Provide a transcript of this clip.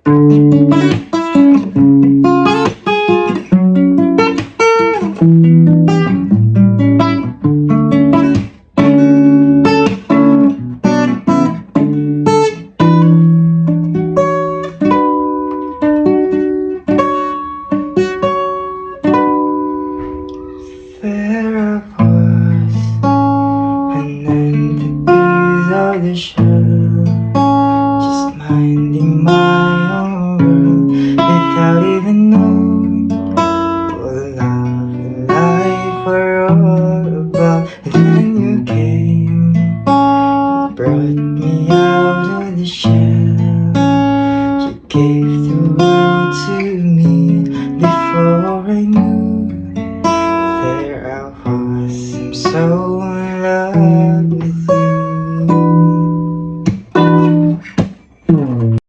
Where I was, and then the days of the show, just minding my own world without even knowing what love and life were all about. And then you came, you brought me out of the shell. You gave the